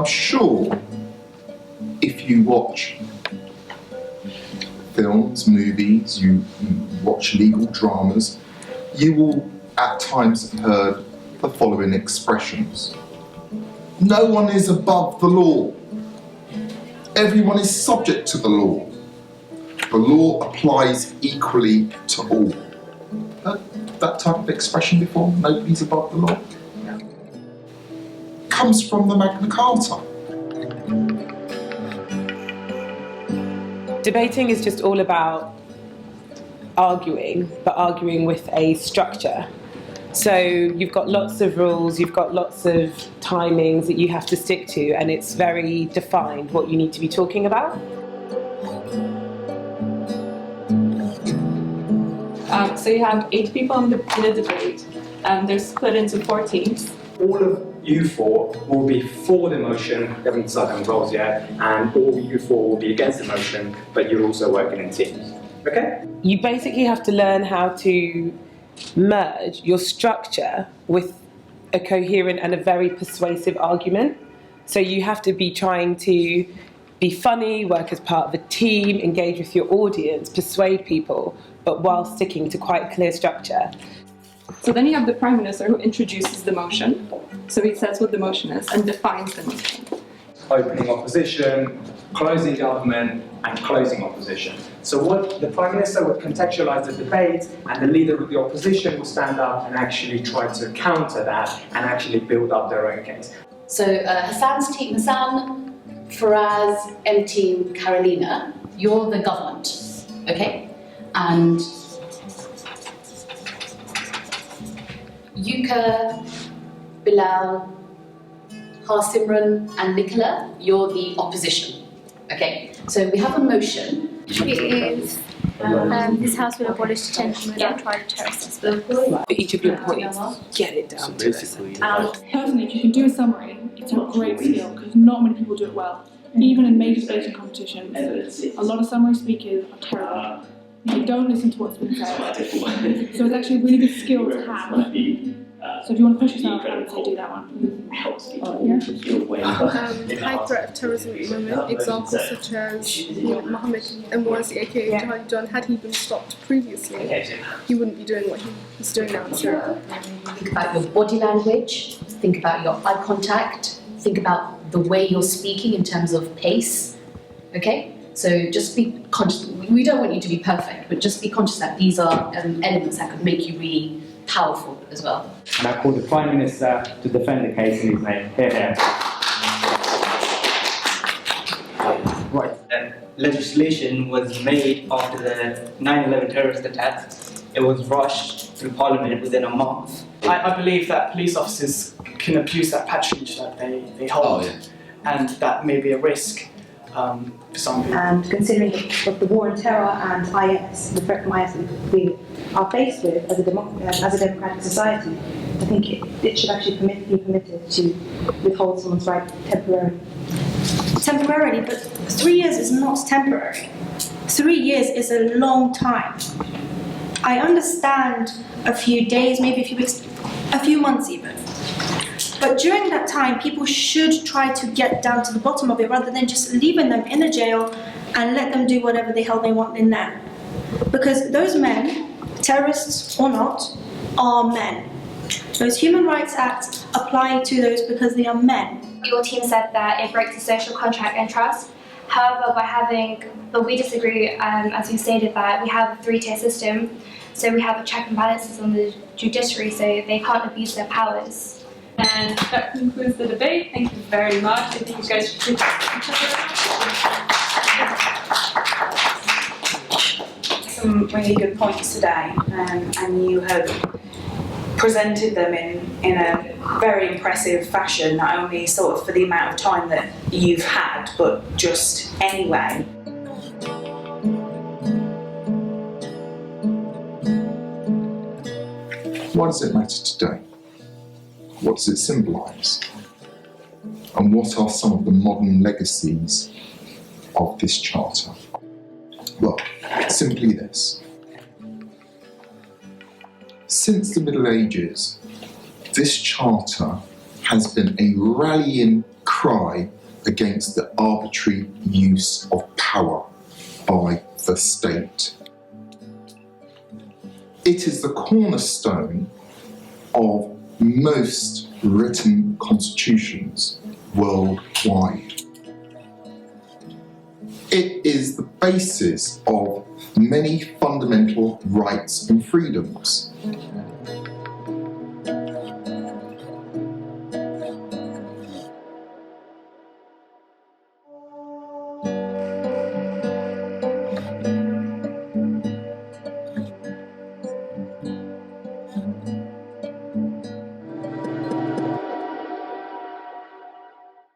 I'm sure if you watch films, movies, you watch legal dramas, you will at times have heard the following expressions. No one is above the law. Everyone is subject to the law. The law applies equally to all. Heard that type of expression before? Nobody's above the law? Comes from the Magna Carta. Debating is just all about arguing, but arguing with a structure. So you've got lots of rules, you've got lots of timings that you have to stick to, and it's very defined what you need to be talking about. So you have 8 people in a debate, and they're split into 4 teams. All of you 4 will be for the motion, we haven't decided on roles yet, and all you 4 will be against the motion, but you're also working in teams. Okay? You basically have to learn how to merge your structure with a coherent and a very persuasive argument. So you have to be trying to be funny, work as part of a team, engage with your audience, persuade people, but while sticking to quite a clear structure. So then you have the Prime Minister who introduces the motion. So he says what the motion is and defines the motion. Opening opposition, closing government, and closing opposition. So what the Prime Minister would contextualise the debate, and the leader of the opposition will stand up and actually try to counter that and actually build up their own case. So Hassan's team, Hassan, Faraz, M team, Carolina, you're the government, okay? And Yuka, Bilal, Simran and Nicola, you're the opposition, okay? So we have a motion. It is, this house will abolish detention without trial terrorists. For each of your points, get it down to us. Personally, if you can do a summary, it's a great skill because not many people do it well. Even in major debating competitions, a lot of summary speakers are terrible. They don't listen to what's been said. So it's actually a really good skill to have. So if you want to push yourself, I would say do that one. High threat terrorism at the moment, examples such as Mohammed Mwazi, aka Jihadi John, had he been stopped previously, he wouldn't be doing what he's doing now in Syria. Think about your body language, think about your eye contact, think about the way you're speaking in terms of pace, okay? So just be conscious, we don't want you to be perfect, but just be conscious that these are elements that could make you really powerful as well. And I call the Prime Minister to defend the case in his name. Here. Right. Legislation was made after the 9/11 terrorist attacks. It was rushed through Parliament within a month. I believe that police officers can abuse that patronage that they hold, and that may be a risk for some people. And considering the war on terror and IS, the threat from IS that we are faced with as a democratic society, I think it should actually be permitted to withhold someone's right temporarily. Temporarily, but 3 years is not temporary. 3 years is a long time. I understand a few days, maybe a few weeks, a few months even. But during that time, people should try to get down to the bottom of it rather than just leaving them in a jail and let them do whatever the hell they want in there. Because those men, terrorists or not, are men. Those Human Rights Acts apply to those because they are men. Your team said that it breaks the social contract and trust. However, but we disagree, as you stated, that we have a 3-tier system. So we have a check and balances on the judiciary, so they can't abuse their powers. And that concludes the debate. Thank you very much. I think you guys should each other. Some really good points today, and you have presented them in a very impressive fashion, not only sort of for the amount of time that you've had, but just anyway. Why does it matter today? What does it symbolise? And what are some of the modern legacies of this charter? Well, simply this. Since the Middle Ages, this charter has been a rallying cry cry against the arbitrary use of power by the state. It is the cornerstone of most written constitutions worldwide. It is the basis of many fundamental rights and freedoms.